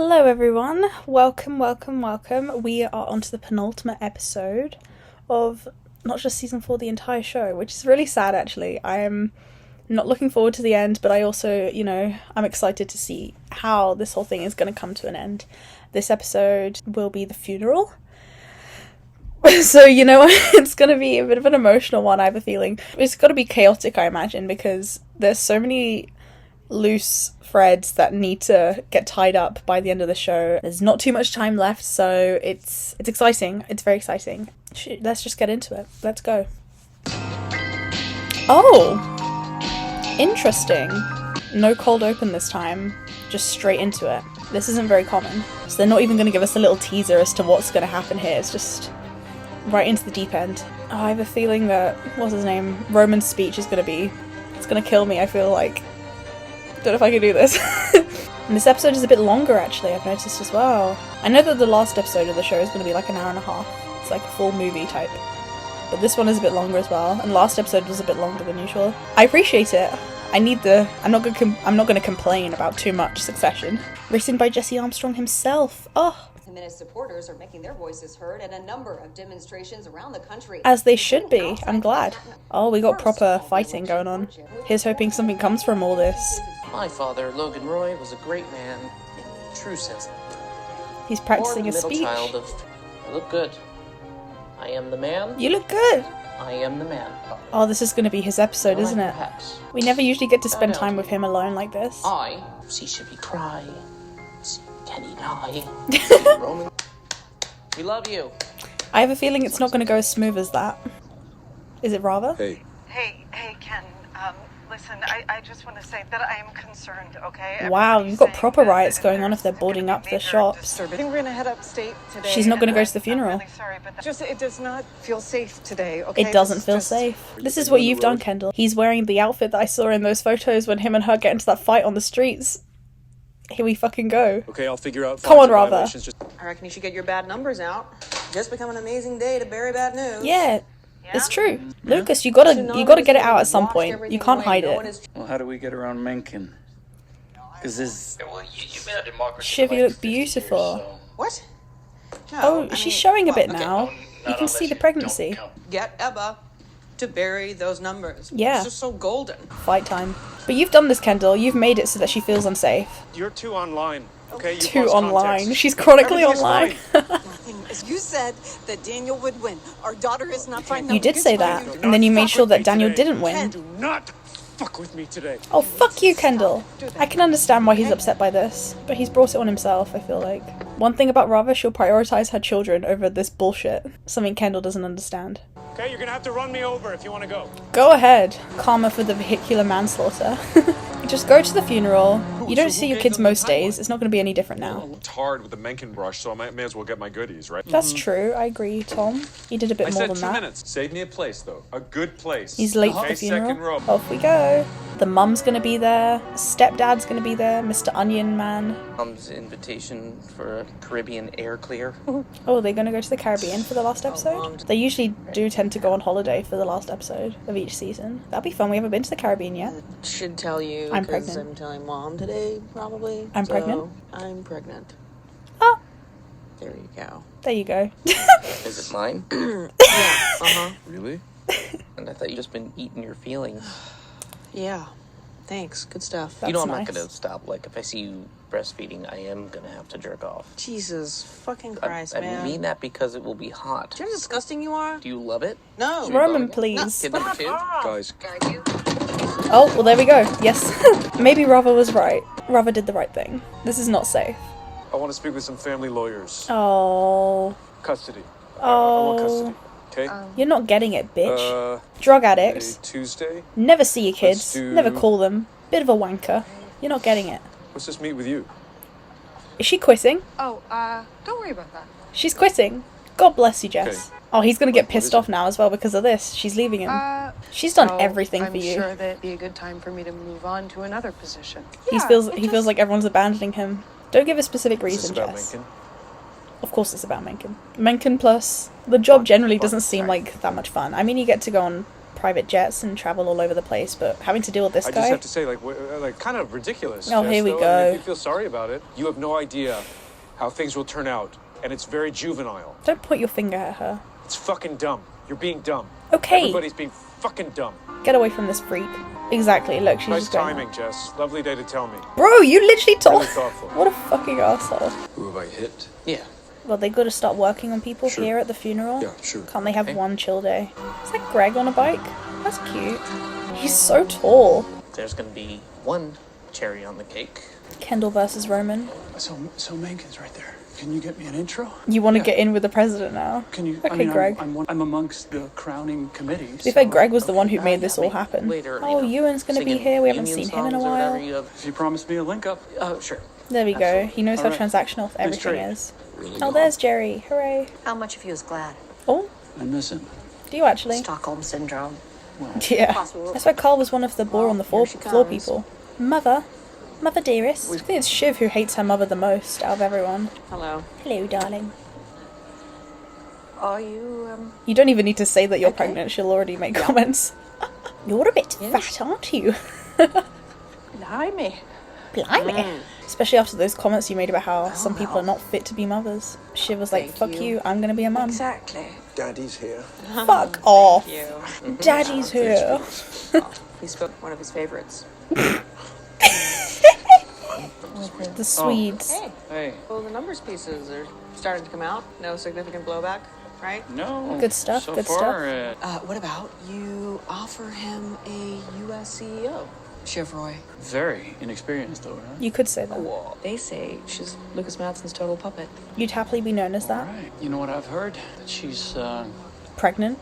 Hello everyone, welcome. We are on to the penultimate episode of not just season 4, the entire show, which is really sad actually. I am not looking forward to the end, but I also, I'm excited to see how this whole thing is going to come to an end. This episode will be the funeral. So, it's going to be a bit of an emotional one, I have a feeling. It's got to be chaotic, I imagine, because there's so many loose threads that need to get tied up by the end of the show. There's not too much time left, so it's exciting. It's very exciting. Let's just get into it. Let's go. Oh! Interesting. No cold open this time. Just straight into it. This isn't very common. So they're not even going to give us a little teaser as to what's going to happen here. It's just right into the deep end. Oh, I have a feeling that, what's his name? Roman's speech is going to kill me, I feel like. Don't know if I can do this. And this episode is a bit longer actually, I've noticed as well. I know that the last episode of the show is going to be like an hour and a half. It's like a full movie type. But this one is a bit longer as well, and last episode was a bit longer than usual. I appreciate it. I'm not going to complain about too much Succession. Written by Jesse Armstrong himself. Oh. His supporters are making their voices heard at a number of demonstrations around the country. As they should be. I'm glad. Oh, we got proper fighting going on. Here's hoping something comes from all this. My father, Logan Roy, was a great man in the true sense. He's practicing a speech. Child of, I look good. I am the man. You look good. I am the man. Oh, this is going to be his episode, isn't it? We never usually get to spend time with him alone like this. I see Shippy cry. See Kenny die. See Roman. We love you. I have a feeling it's not going to go as smooth as that. Is it rather? Hey, Ken. Listen, I just want to say that I am concerned, okay? Wow, you've got proper riots going on if they're boarding up the shops. I think we're going to head upstate today. She's not going to go to the funeral. I'm really sorry, but it does not feel safe today, okay? It doesn't feel safe. This is what you've done, Kendall. He's wearing the outfit that I saw in those photos when him and her get into that fight on the streets. Here we fucking go. Okay, I'll figure out. Come on, Rather. I reckon you should get your bad numbers out. Just become an amazing day to bury bad news. Yeah. It's true. Lucas, you gotta get it out at some point. You can't hide it. Well, how do we get around Mencken? Because this... Shiv, you look beautiful. What? No, Oh, she's showing a bit now. You can see the pregnancy. Get Ebba to bury those numbers. Yeah. It's just so golden. Fight time. But you've done this, Kendall. You've made it so that she feels unsafe. You're too online, okay? You Too lost online. context. She's chronically online. You said that Daniel would win. Our daughter is not fine. You did say that, and then you made sure that Daniel didn't win. Do not fuck with me today. Oh, fuck you, Kendall. I can understand why he's upset by this, but he's brought it on himself, I feel like. One thing about Rava, she'll prioritize her children over this bullshit. Something Kendall doesn't understand. Okay, you're gonna have to run me over if you want to go. Go ahead. Karma for the vehicular manslaughter. Just go to the funeral. You don't see your kids most days. It's not going to be any different now. It's hard with the Mencken brush, so I may as well get my goodies, right? That's true. I agree, Tom. You did a bit more than that. 2 minutes. Save me a place, though. A good place. He's late for the funeral. Off we go. The mum's going to be there. Stepdad's going to be there. Mr. Onion Man. Mom's invitation for a Caribbean air clear. Oh, they're going to go to the Caribbean for the last episode? They usually do tend to go on holiday for the last episode of each season. That'll be fun. We haven't been to the Caribbean yet. Should tell you. I'm pregnant. I'm telling Mom today, probably. I'm pregnant? I'm pregnant. Oh. There you go. There you go. Is it mine? Yeah. Uh-huh. Really? And I thought you just been eating your feelings. Yeah. Thanks. Good stuff. That's I'm nice. not gonna stop. Like, if I see you breastfeeding, I am gonna have to jerk off. Jesus fucking Christ, I man. mean that because it will be hot. Do you know how disgusting you are? Do you love it? No. Roman, please. Kid number 2? Guys, Oh, well, there we go. Yes. Maybe Rava was right. Rava did the right thing. This is not safe. I want to speak with some family lawyers. Oh. Custody. I want Oh. custody. Okay? You're not getting it, bitch. Uh, Drug a addicts. Tuesday? Never see your kids. Let's do- Never call them. Bit of a wanker. You're not getting it. Let's just meet with you. Is she quitting? Oh, don't worry about that. She's quitting. God bless you, Jess. Okay. Oh, he's gonna get What pissed is off it? now as well because of this. She's leaving him. She's done everything I'm for you. sure that'd be a good time for me to move on to another position. He feels like everyone's abandoning him. Don't give a specific Is this reason, about Jess. Mencken? Of course it's about Mencken. Mencken plus the job generally doesn't seem like that much fun. I mean, you get to go on private jets and travel all over the place, but having to deal with this I guy. just have to say, like kind of ridiculous. Oh, Jess, here we though. go. I mean, if you feel sorry about it, you have no idea how things will turn out, and it's very juvenile. Don't point your finger at her. It's fucking dumb. You're being dumb. Okay. Everybody's being fucking dumb. Get away from this freak. Exactly, look, she's Nice just going. timing, Jess. Lovely day to tell me. Bro, you literally told. Really thoughtful. What a fucking asshole. Who have I hit? Yeah. Well, they got to start working on people Sure. here at the funeral. Yeah, sure. Can't they have Okay. one chill day? Is that Greg on a bike? That's cute. He's so tall. There's gonna be one cherry on the cake. Kendall versus Roman. So Menken's right there. Can you get me an intro? You want to get in with the president now? Can you? Okay, Greg. I'm amongst the crowning committee. To be fair, Greg was the one who made this all maybe happen. later, Oh, Ewan's gonna be singing here. We haven't Union seen him in a songs or whatever while. you have. If you promise me a link up. Oh, sure. There we go. He knows how All right. transactional everything trade. is. Oh, there's Jerry. Hooray. How much of you is glad? Oh, I miss him. do you actually? Stockholm syndrome. Yeah. That's why Carl was one of the bore on the floor she floor comes. people. Mother dearest. I think it's Shiv who hates her mother the most out of everyone. Hello. Hello, darling. Are you, You don't even need to say that you're pregnant. She'll already make comments. You're a bit Yes. fat, aren't you? blimey? Blimey. Especially after those comments you made about how some people are not fit to be mothers. Shiv was like, Thank fuck you. you, I'm gonna be a mum. Exactly. Daddy's here. Fuck off. You. Daddy's here. He spoke one of his favorites. The Swedes. Hey. Hey, Well, the numbers pieces are starting to come out. No significant blowback, right? no. Good stuff, So good far, What about you offer him a U.S. CEO? Chevroy. very inexperienced, though, right? You could say that. Well, they say she's Lucas Madsen's total puppet. You'd happily be known as that. Right. You know what I've heard? That she's, Pregnant.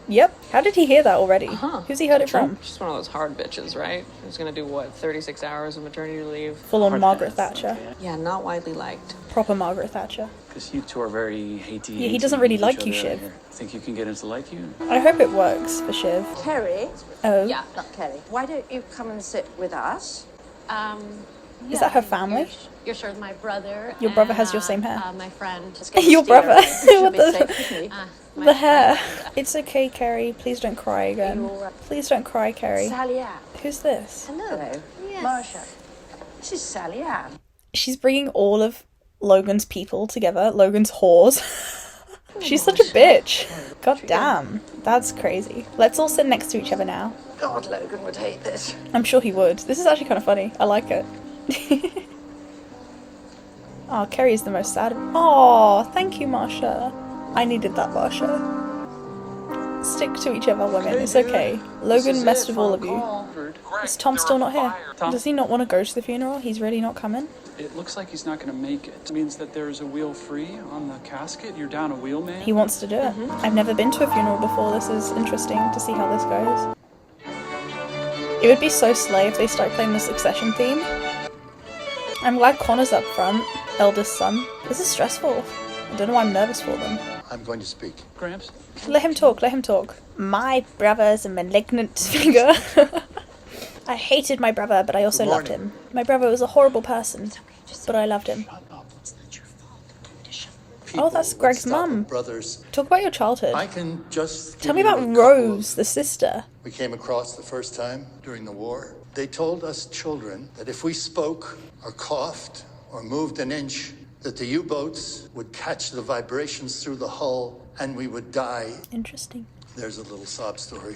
Yep. How did he hear that already? Huh. Who's he heard it from? She's one of those hard bitches, right? Who's gonna do what, 36 hours of maternity leave? Full on Hard Margaret pass, Thatcher. okay. Yeah, not widely liked. Proper Margaret Thatcher. Because you two are very hatey. Yeah, he doesn't really each like other you, out Shiv. here. Think you can get him to like you? I hope it works for Shiv. Kerry? Oh. Yeah, not Kerry. Why don't you come and sit with us? Is that her family? You're sure my brother. Your brother has your same hair. My friend. Your brother. What Be the? safe with me. The hair. It's okay, Kerry. Please don't cry again. Please don't cry, Kerry. Sally Ann. Who's this? Hello. Marsha. This is Sally Ann. She's bringing all of Logan's people together. Logan's whores. She's such a bitch. God damn. That's crazy. Let's all sit next to each other now. God, Logan would hate this. I'm sure he would. This is actually kind of funny. I like it. Oh, Kerry is the most sad. Oh, thank you, Marsha. I needed that, Marsha. Stick to each other, women. It's okay. Logan messed with all of you. Is Tom still not here? Tom? Does he not want to go to the funeral? He's really not coming? It looks like he's not going to make it. It means that there's a wheel free on the casket. You're down a wheel, man. He wants to do it. I've never been to a funeral before. This is interesting to see how this goes. It would be so slay if they start playing the Succession theme. I'm glad Connor's up front, eldest son. This is stressful. I don't know why I'm nervous for them. I'm going to speak. Gramps? Let him talk, let him talk. My brother's a malignant figure. I hated my brother, but I also Good loved morning. him. My brother was a horrible person, but I loved him. People that's would Greg's stop mum. at Brothers. Talk about your childhood. I can just Tell give me you about a couple Rose, of- the sister. We came across the first time during the war. They told us children that if we spoke or coughed or moved an inch, that the U-boats would catch the vibrations through the hull and we would die. Interesting. There's a little sob story.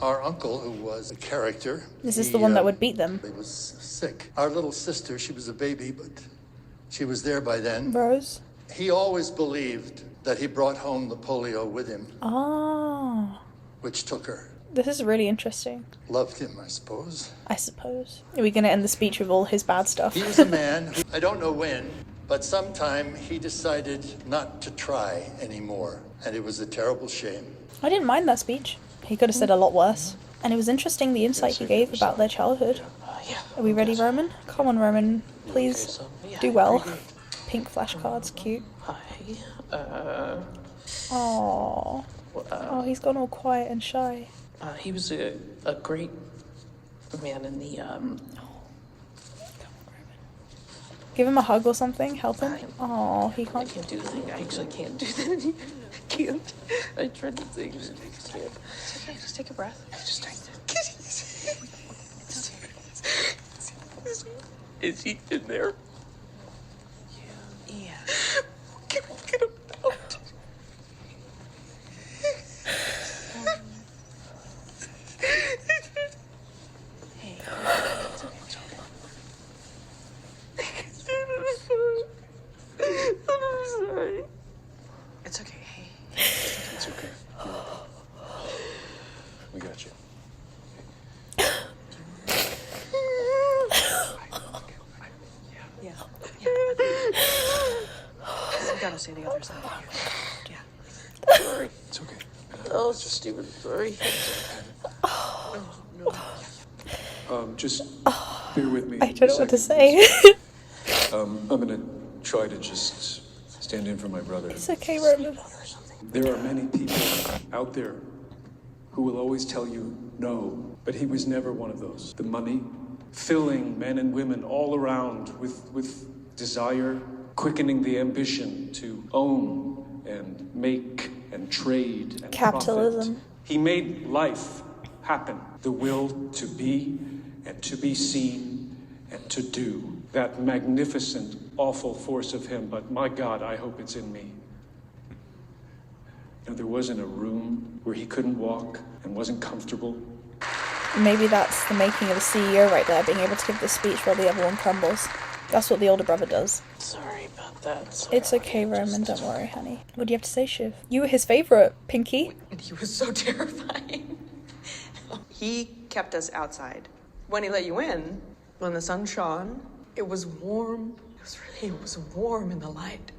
Our uncle, who was a character. This is he, the one that would beat them. He was sick. Our little sister, she was a baby, but she was there by then. Rose? He always believed that he brought home the polio with him, Oh. which took her. This is really interesting, Loved him, I suppose. I suppose. Are we going to end the speech with all his bad stuff? He was a man who, I don't know when, but sometime he decided not to try anymore. And it was a terrible shame. I didn't mind that speech. He could have said a lot worse. And it was interesting the insight he gave about their childhood. Yeah. Are we ready, Roman? Come on, Roman. Please So, yeah, do well. very good. Pink flashcards, cute. Hi. Aww. Oh, he's gone all quiet and shy. He was a great man in the Give him a hug or something. Help him. Oh, he I can't. can't do that. I actually can't do that. I can't. I tried to think. I can't. It's okay, just take a breath. Just take Is he in there? Yeah. Can we get him out? Hey, it's okay. I'm sorry. It's okay. Hey. It's okay. We got you. Yeah. We gotta say the other side here. Yeah. Sorry. It's okay. Oh, Steven, sorry. Just bear with me. I don't know what to say. I'm gonna try to just stand in for my brother. It's okay, Roman. There are many people out there who will always tell you no, but he was never one of those. The money, filling men and women all around with desire, quickening the ambition to own and make and trade and Capitalism. profit. He made life happen. The will to be and to be seen and to do. That magnificent, awful force of him, but my God, I hope it's in me. You know, there wasn't a room where he couldn't walk and wasn't comfortable. Maybe that's the making of a CEO right there, being able to give the speech while the other one crumbles. That's what the older brother does. Sorry about that. Sorry. It's okay, Roman. Don't worry, honey. What do you have to say, Shiv? You were his favorite, Pinky. And he was so terrifying. He kept us outside. When he let you in, when the sun shone, it was warm. It was warm in the light.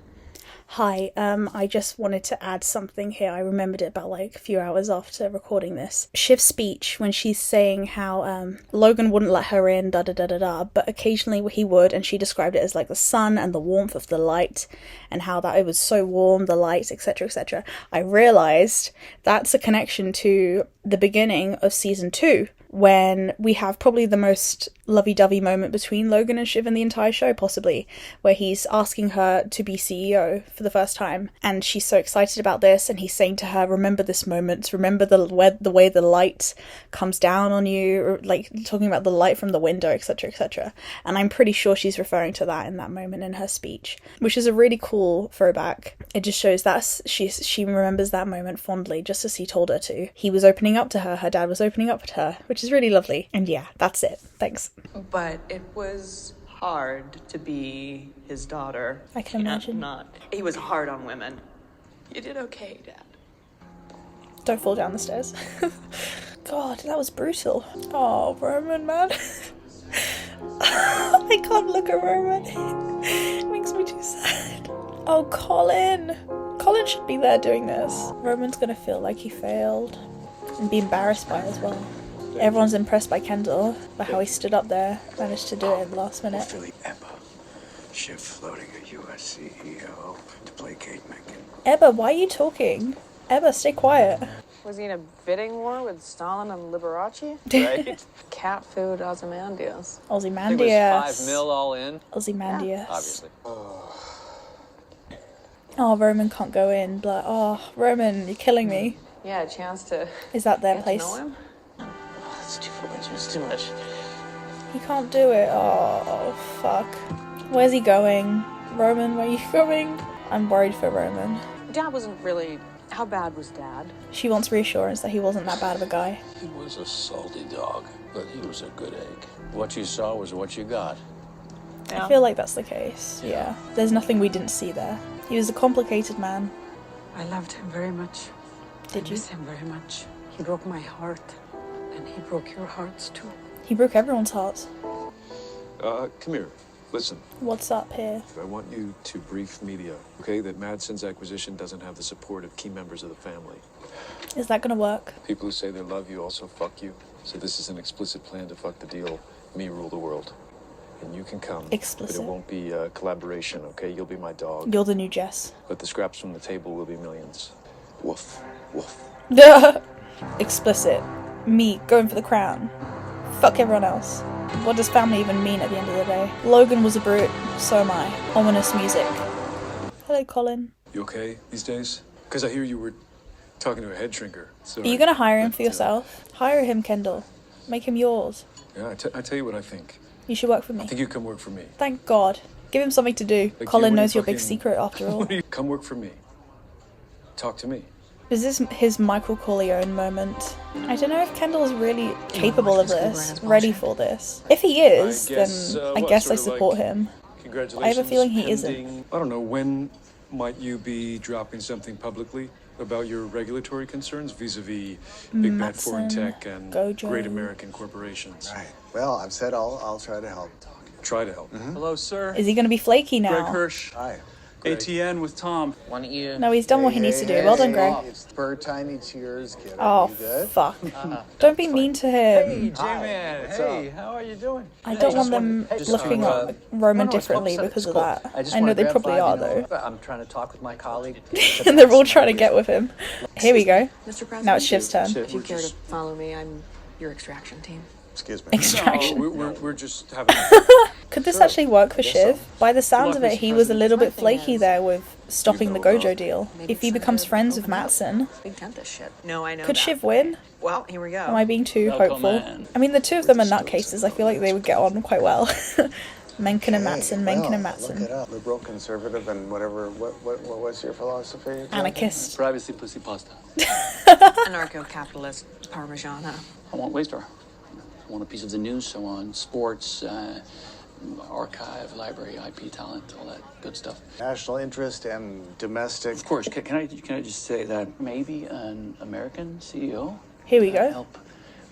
Hi, I just wanted to add something here. I remembered it about like a few hours after recording this. Shiv's speech when she's saying how Logan wouldn't let her in, da-da-da-da-da, but occasionally he would, and she described it as like the sun and the warmth of the light, and how that it was so warm, the light, etc, etc. I realised that's a connection to the beginning of season 2, when we have probably the most lovey-dovey moment between Logan and Shiv in the entire show, possibly, where he's asking her to be CEO for the first time, and she's so excited about this, and he's saying to her, remember this moment, remember the way the light comes down on you, or like talking about the light from the window, etc, etc. And I'm pretty sure she's referring to that in that moment in her speech, which is a really cool throwback. It just shows that she remembers that moment fondly, just as he told her to. He was opening up to her, her dad was opening up to her, which is really lovely. And yeah, that's it. Thanks. But it was hard to be his daughter. I can imagine. He was hard on women. You did okay, Dad. Don't fall down the stairs. God, that was brutal. Oh, Roman, man. I can't look at Roman. It makes me too sad. Oh, Colin. Colin should be there doing this. Roman's gonna feel like he failed. And be embarrassed by it as well. Everyone's impressed by Kendall, by how he stood up there, managed to do it in the last minute. Ebba, Shiv floating a US CEO to placate Mencken. Ebba, why are you talking? Ebba, stay quiet. Was he in a bidding war with Stalin and Liberace? Right. Cat food Ozymandias. Ozymandias. $5 million all in? Ozymandias. Yeah, obviously. Oh, Roman can't go in. But oh, Roman, you're killing me. Yeah, a chance to. Is that their get place? To know him? It's too much. It's too much. He can't do it. Oh, fuck. Where's he going? Roman, where are you going? I'm worried for Roman. Dad wasn't really. How bad was Dad? She wants reassurance that he wasn't that bad of a guy. He was a salty dog, but he was a good egg. What you saw was what you got. I feel like that's the case, yeah. There's nothing we didn't see there. He was a complicated man. I loved him very much. Did you? I miss him very much. He broke my heart, and he broke your hearts too. He broke everyone's hearts. Come here. Listen. What's up here? I want you to brief media, okay, that Madsen's acquisition doesn't have the support of key members of the family. Is that gonna work? People who say they love you also fuck you. So this is an explicit plan to fuck the deal. Me rule the world. And you can come. Explicit. But it won't be a collaboration, okay? You'll be my dog. You're the new Jess. But the scraps from the table will be millions. Woof. Woof. Explicit. Me going for the crown. Fuck everyone else. What does family even mean at the end of the day? Logan was a brute, so am I. Ominous music. Hello, Colin. You okay these days? Because I hear you were talking to a head shrinker. So Are you gonna hire him for yourself? Hire him, Kendall. Make him yours. Yeah, I tell you what I think. You should work for me. I think you come work for me. Thank God. Give him something to do. Like, Colin when knows you your big fucking- secret after all. Come work for me. Talk to me. Is this his Michael Corleone moment? I don't know if Kendall's really capable of this, ready for this. If he is, then I guess I support him. Congratulations. I have a feeling he isn't. I don't know, when might you be dropping something publicly about your regulatory concerns vis-a-vis Big Bad Foreign Tech and Gojo. great American corporations? Right. Well, I've said I'll try to help. Try to help. Hello, sir. Is he going to be flaky Greg now? Hirsch. Hi. ATN with Tom. Why don't you? No, he's done what he needs to do. Well done, Greg. It's bird tiny cheers. Get it. Oh, You good? fuck. Don't be mean to him. Hey, J-Man. Hey, how are you doing? I don't want them looking at Roman differently because of that. I know they probably are, though. I'm trying to talk with my colleague. And they're all trying to get with him. Here we go. Mr. President, Now it's Shiv's turn. if you care to follow me, I'm your extraction team. Excuse me. Extraction. We're just having... Could this actually work for Shiv? By the sounds of it, he was a little bit flaky there with stopping the Gojo deal. If he becomes friends with Matson, Big tent this shit. No, I know could that. Shiv win? Well, here we go. Am I being too Welcome, hopeful? man. I mean, the two of them are nutcases. I feel like they would get on quite well. Menken and Matson, Menken and Look Matson. it up. Liberal, conservative, and whatever. What was your philosophy? Anarchist. Privacy pussy pasta. Anarcho-capitalist Parmigiana. I want Waystar. I want a piece of the news, so on sports, archive, library, IP talent, all that good stuff. National interest and domestic. Of course, can I just say that maybe an American CEO Here we go. help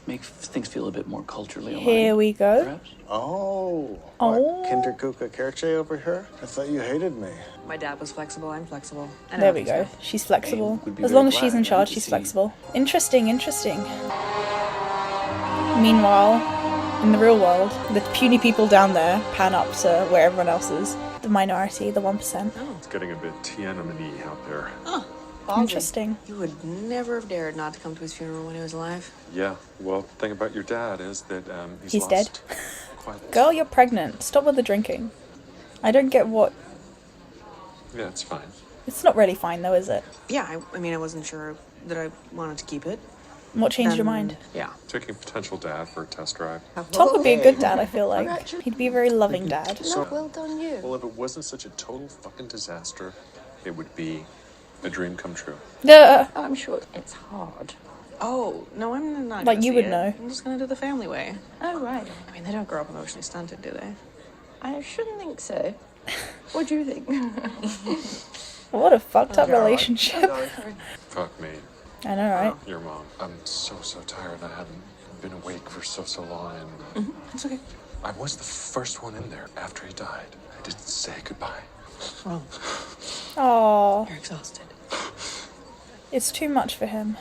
make things feel a bit more culturally aligned. Here we go. Perhaps? Oh. Oh. What, Kinder Kuka Kerche over here? I thought you hated me. My dad was flexible, I'm flexible. I know There we things go. now. She's flexible. would be As very long as she's glad in charge, to she's see- flexible. Interesting, interesting. Meanwhile, in the real world, the puny people down there pan up to where everyone else is. The minority, the 1%. It's getting a bit Tiananmen-y out there. Interesting. You would never have dared not to come to his funeral when he was alive. Yeah, well, the thing about your dad is that He's lost dead. quite... Girl, you're pregnant. Stop with the drinking. I don't get what... Yeah, it's fine. It's not really fine though, is it? Yeah, I mean, I wasn't sure that I wanted to keep it. What changed your mind? Yeah. Taking a potential dad for a test drive. Tom would be a good dad, I feel like. He'd be a very loving dad. Well done, you. Well, if it wasn't such a total fucking disaster, it would be a dream come true. I'm sure it's hard. Oh, no, I'm not Like, gonna you see would it. know. I'm just gonna do the family way. Oh, right. I mean, they don't grow up emotionally stunted, do they? I shouldn't think so. What do you think? What a fucked up relationship. Fuck me. I know, right? Your mom. I'm so tired. I haven't been awake for so long, and It's okay. I was the first one in there after he died. I didn't say goodbye. Well, Aww. you're exhausted. It's too much for him.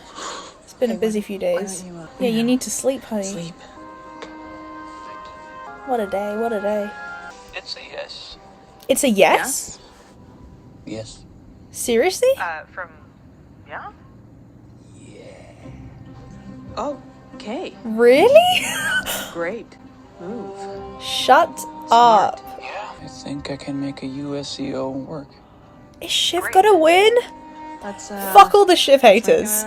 It's been a busy few Why days. don't you, Yeah, you need to sleep, honey. sleep. What a day, what a day. It's a yes. It's a yes? Yes. Seriously? From, yeah? Okay. Really? Great move. Shut up. Yeah. I think I can make a US CEO work. Is Shiv gonna win? That's, Fuck all the Shiv haters.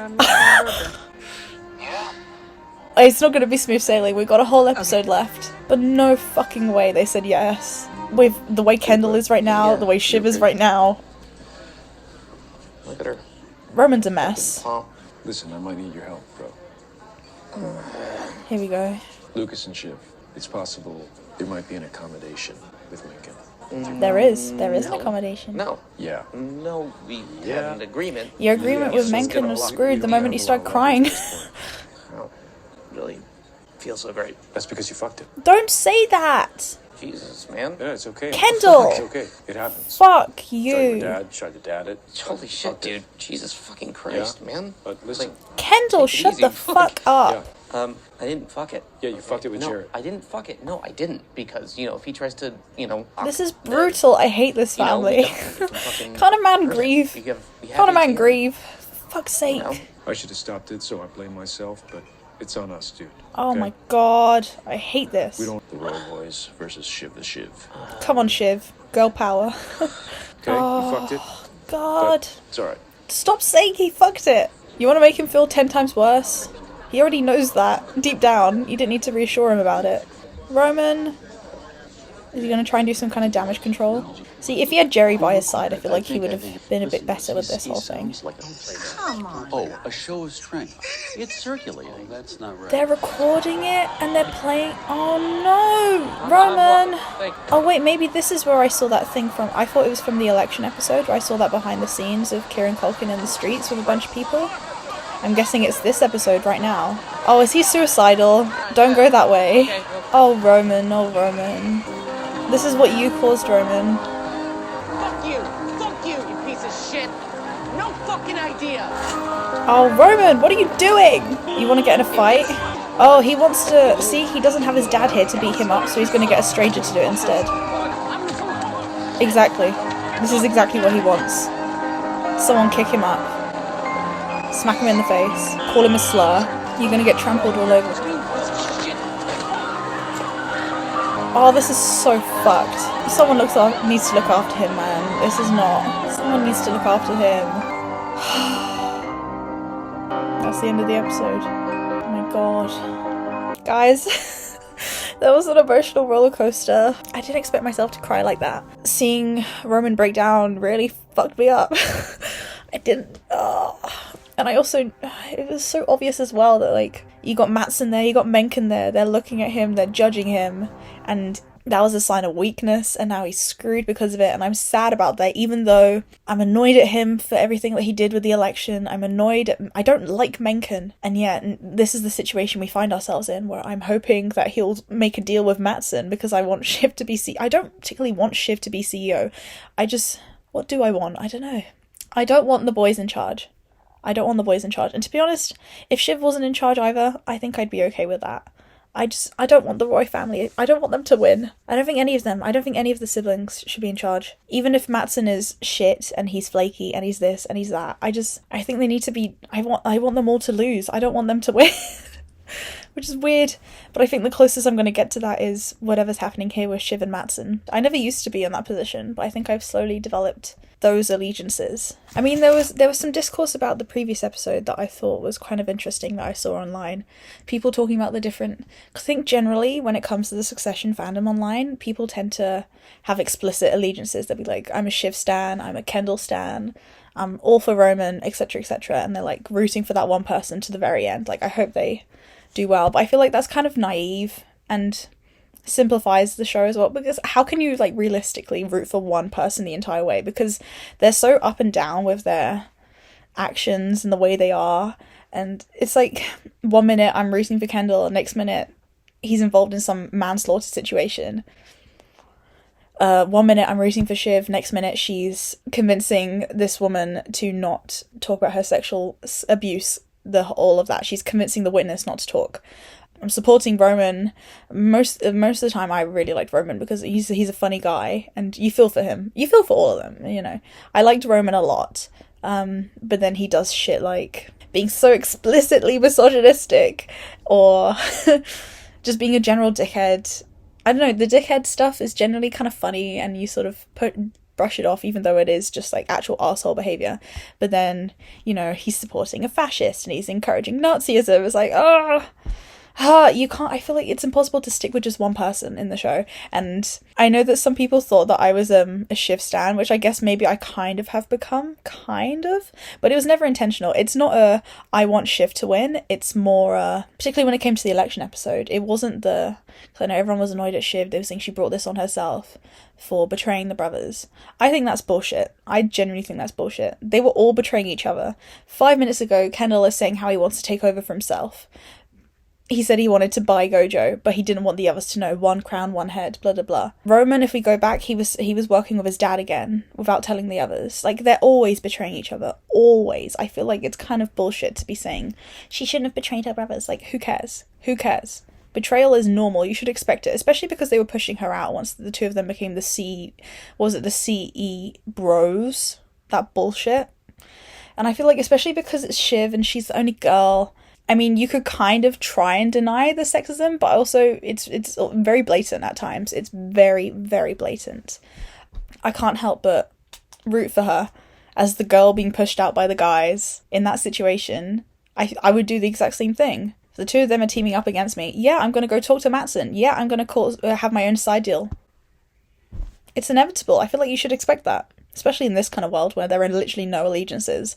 It's not gonna be smooth sailing. We've got a whole episode left. But no fucking way they said yes. With the way Kendall is right now, the way Shiv is right now. Look at her. Roman's a mess. Listen, I might need your help, bro. Here we go. Lucas and Shiv, it's possible there might be an accommodation with Lincoln. There is an accommodation. No. Yeah. No, we had an agreement. Your agreement with Mencken was screwed the moment you started crying. I don't really feel so great. That's because you fucked him. Don't say that! Jesus, man. Yeah, it's okay. Kendall! It's okay. It happens. Fuck Shot your you. dad, shot your dad. Holy shit, dude. Jesus fucking Christ, man. But listen. Kendall, Take it shut easy. the fuck up. I didn't fuck it. Yeah, you fucked it with No, Jared. I didn't fuck it. No, I didn't. Because, if he tries to, This is brutal. I hate this family. Can't a man grieve? Can't a man grieve? For fuck's sake. I should have stopped it, so I blame myself, but It's on us, dude. Oh okay? my god, I hate this. We don't. The Road Boys versus Shiv the Shiv. Come on, Shiv. Girl power. Okay, you fucked it. God. But it's alright. Stop saying he fucked it. You want to make him feel 10 times worse? He already knows that. Deep down. You didn't need to reassure him about it. Roman... Is he going to try and do some kind of damage control? See, if he had Jerry by his side, I feel like he would have been a bit better with this whole thing. Come on. Oh, a show of strength. It's circulating. That's not right. They're recording it and they're playing... Oh no! Roman! Oh wait, maybe this is where I saw that thing from. I thought it was from the election episode where I saw that behind the scenes of Kieran Culkin in the streets with a bunch of people. I'm guessing it's this episode right now. Oh, is he suicidal? Don't go that way. Oh, Roman. Oh, Roman. This is what you caused, Roman. Fuck you, you piece of shit. No fucking idea. Oh, Roman, what are you doing? You want to get in a fight? Oh, he wants to... See, he doesn't have his dad here to beat him up, so he's going to get a stranger to do it instead. Exactly. This is exactly what he wants. Someone kick him up. Smack him in the face. Call him a slur. You're going to get trampled all over. Oh, this is so fucked. Someone needs to look after him, man. This is not. Someone needs to look after him. That's the end of the episode. Oh my god. Guys, that was an emotional roller coaster. I didn't expect myself to cry like that. Seeing Roman break down really fucked me up. I didn't. And I also, it was so obvious as well that, like, you got Matsson there, you got Menken there, they're looking at him, they're judging him, and that was a sign of weakness, and now he's screwed because of it, and I'm sad about that, even though I'm annoyed at him for everything that he did with the election. I'm annoyed at, I don't like Menken, and yet this is the situation we find ourselves in, where I'm hoping that he'll make a deal with Matsson, because I want Shiv to be I don't particularly want Shiv to be CEO. What do I want? I don't know. I don't want the boys in charge. I don't want the boys in charge. And to be honest, if Shiv wasn't in charge either, I think I'd be okay with that. I don't want the Roy family. I don't want them to win. I don't think any of the siblings should be in charge. Even if Matsson is shit and he's flaky and he's this and he's that, I think they need to be, I want them all to lose. I don't want them to win. Which is weird, but I think the closest I'm going to get to that is whatever's happening here with Shiv and Matsson. I never used to be in that position, but I think I've slowly developed those allegiances. I mean, there was some discourse about the previous episode that I thought was kind of interesting that I saw online. People talking about the different... I think generally, when it comes to the Succession fandom online, people tend to have explicit allegiances. They'll be like, I'm a Shiv stan, I'm a Kendall stan, I'm all for Roman, etc, etc, and they're like rooting for that one person to the very end. Like, I hope they do well, but I feel like that's kind of naive and simplifies the show as well, because how can you like realistically root for one person the entire way, because they're so up and down with their actions and the way they are, and it's like 1 minute I'm rooting for Kendall, next minute he's involved in some manslaughter situation. 1 minute I'm rooting for Shiv, next minute she's convincing this woman to not talk about her sexual abuse, all of that. She's convincing the witness not to talk. I'm supporting Roman. Most of the time I really liked Roman because he's a funny guy and you feel for him. You feel for all of them, you know. I liked Roman a lot. But then he does shit like being so explicitly misogynistic or just being a general dickhead. I don't know, the dickhead stuff is generally kind of funny and you sort of brush it off, even though it is just like actual arsehole behaviour. But then, you know, he's supporting a fascist and he's encouraging Nazism. It's like, you can't, I feel like it's impossible to stick with just one person in the show. And I know that some people thought that I was a Shiv stan, which I guess maybe I kind of have become, but it was never intentional. It's not I want Shiv to win. It's more, particularly when it came to the election episode, it wasn't because I know everyone was annoyed at Shiv. They were saying she brought this on herself for betraying the brothers. I think that's bullshit. I genuinely think that's bullshit. They were all betraying each other. 5 minutes ago, Kendall is saying how he wants to take over for himself. He said he wanted to buy Gojo, but he didn't want the others to know. One crown, one head, blah, blah, blah. Roman, if we go back, he was working with his dad again, without telling the others. Like, they're always betraying each other. Always. I feel like it's kind of bullshit to be saying, she shouldn't have betrayed her brothers. Like, who cares? Who cares? Betrayal is normal. You should expect it, especially because they were pushing her out once the two of them became the CE bros? That bullshit. And I feel like, especially because it's Shiv and she's the only girl, I mean, you could kind of try and deny the sexism, but also it's very blatant at times. It's very, very blatant. I can't help but root for her as the girl being pushed out by the guys in that situation. I would do the exact same thing. If the two of them are teaming up against me, yeah, I'm going to go talk to Matsson. Yeah, I'm going to have my own side deal. It's inevitable. I feel like you should expect that. Especially in this kind of world where there are literally no allegiances.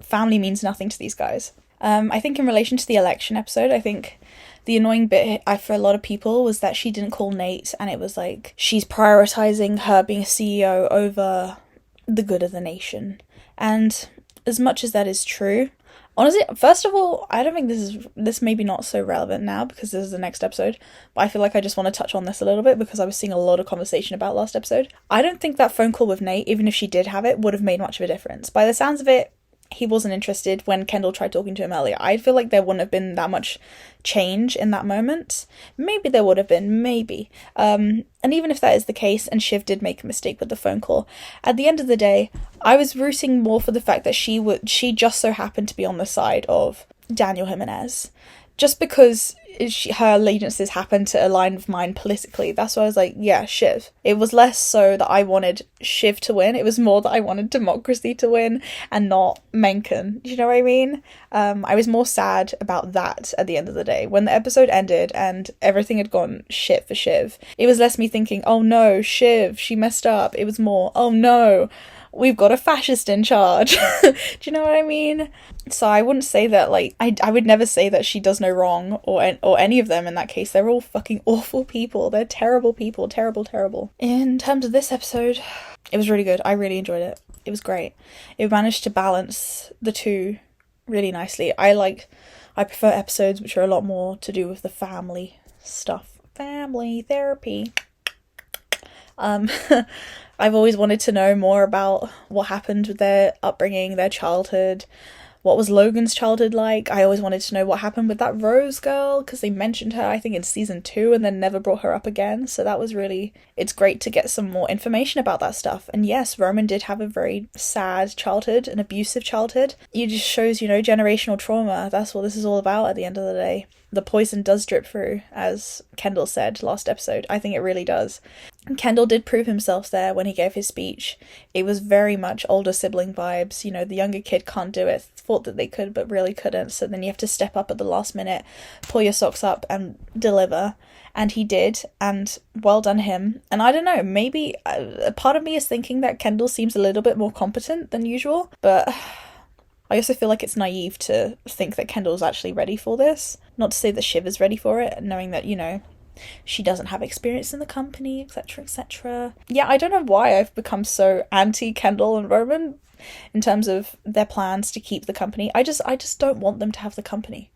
Family means nothing to these guys. I think in relation to the election episode, I think the annoying bit for a lot of people was that she didn't call Nate, and it was like she's prioritizing her being a CEO over the good of the nation. And as much as that is true, honestly, first of all, I don't think this may be not so relevant now because this is the next episode, but I feel like I just want to touch on this a little bit because I was seeing a lot of conversation about last episode. I don't think that phone call with Nate, even if she did have it, would have made much of a difference. By the sounds of it, he wasn't interested when Kendall tried talking to him earlier. I feel like there wouldn't have been that much change in that moment. Maybe there would have been, maybe. And even if that is the case, and Shiv did make a mistake with the phone call, at the end of the day, I was rooting more for the fact that she just so happened to be on the side of Daniel Jimenez. Just because her allegiances happened to align with mine politically. That's why I was like, yeah, Shiv. It was less so that I wanted Shiv to win. It was more that I wanted democracy to win and not Mencken. Do you know what I mean? I was more sad about that at the end of the day. When the episode ended and everything had gone shit for Shiv, it was less me thinking, oh no, Shiv, she messed up. It was more, oh no, we've got a fascist in charge. Do you know what I mean? So I wouldn't say that, like, I would never say that she does no wrong, or any of them in that case. They're all fucking awful people. They're terrible people. Terrible, terrible. In terms of this episode, it was really good. I really enjoyed it. It was great. It managed to balance the two really nicely. I prefer episodes which are a lot more to do with the family stuff. Family therapy. I've always wanted to know more about what happened with their upbringing, their childhood. What was Logan's childhood like? I always wanted to know what happened with that Rose girl, because they mentioned her, I think, in season 2 and then never brought her up again. So that was really... It's great to get some more information about that stuff. And yes, Roman did have a very sad childhood, an abusive childhood. It just shows, generational trauma. That's what this is all about at the end of the day. The poison does drip through, as Kendall said last episode. I think it really does. And Kendall did prove himself there when he gave his speech. It was very much older sibling vibes. The younger kid can't do it. Thought that they could, but really couldn't. So then you have to step up at the last minute, pull your socks up and deliver. And he did, and well done him. And I don't know, maybe a part of me is thinking that Kendall seems a little bit more competent than usual, but I also feel like it's naive to think that Kendall's actually ready for this. Not to say that Shiv is ready for it, knowing that, she doesn't have experience in the company, etc, etc. Yeah, I don't know why I've become so anti-Kendall and Roman in terms of their plans to keep the company. I just don't want them to have the company.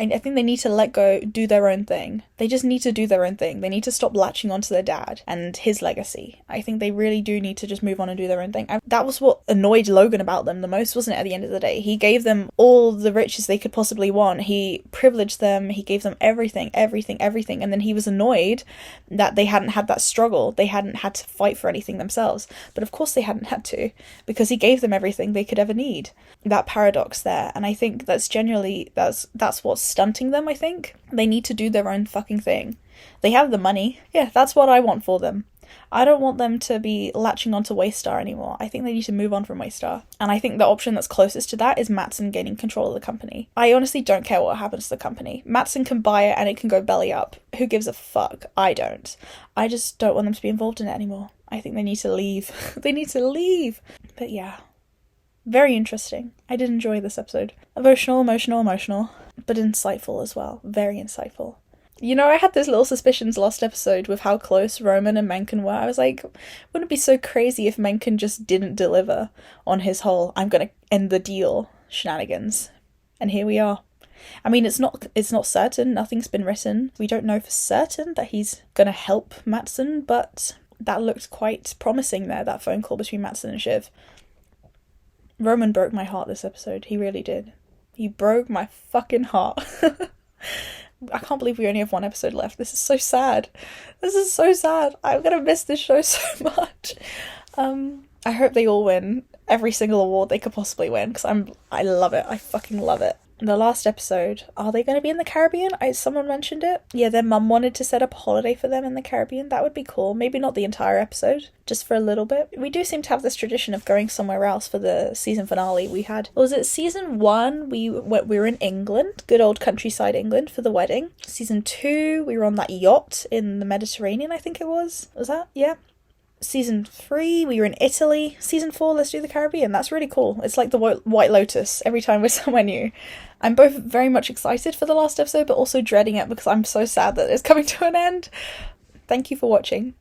I think they need to let go, do their own thing. They just need to do their own thing. They need to stop latching onto their dad and his legacy. I think they really do need to just move on and do their own thing. That was what annoyed Logan about them the most, wasn't it, at the end of the day? He gave them all the riches they could possibly want. He privileged them. He gave them everything. And then he was annoyed that they hadn't had that struggle. They hadn't had to fight for anything themselves. But of course they hadn't had to, because he gave them everything they could ever need. That paradox there. And I think that's genuinely, that's what's stunting them. I think they need to do their own fucking thing. They have the money. Yeah, that's what I want for them. I don't want them to be latching onto Waystar anymore. I think they need to move on from Waystar. And I think the option that's closest to that is Matsson gaining control of the company. I honestly don't care what happens to the company. Matsson can buy it and it can go belly up. Who gives a fuck? I don't. I just don't want them to be involved in it anymore. I think they need to leave. They need to leave. But yeah. Very interesting. I did enjoy this episode. Emotional, but insightful as well. Very insightful. I had those little suspicions last episode with how close Roman and Mencken were. I was like, wouldn't it be so crazy if Mencken just didn't deliver on his whole I'm gonna end the deal shenanigans? And here we are. I mean, it's not certain. Nothing's been written. We don't know for certain that he's gonna help Matsson, but that looked quite promising there, that phone call between Matsson and Shiv. Roman broke my heart this episode. He really did. He broke my fucking heart. I can't believe we only have one episode left. This is so sad. I'm gonna miss this show so much. I hope they all win every single award they could possibly win, because I love it. I fucking love it. The last episode, are they going to be in the Caribbean? Someone mentioned it. Yeah, their mum wanted to set up a holiday for them in the Caribbean. That would be cool. Maybe not the entire episode, just for a little bit. We do seem to have this tradition of going somewhere else for the season finale. We had, was it season 1? We were in England, good old countryside England for the wedding. Season 2, we were on that yacht in the Mediterranean, I think it was. Was that? Yeah. Season 3, we were in Italy. Season 4, let's do the Caribbean. That's really cool. It's like the White Lotus every time we're somewhere new. I'm both very much excited for the last episode, but also dreading it because I'm so sad that it's coming to an end. Thank you for watching.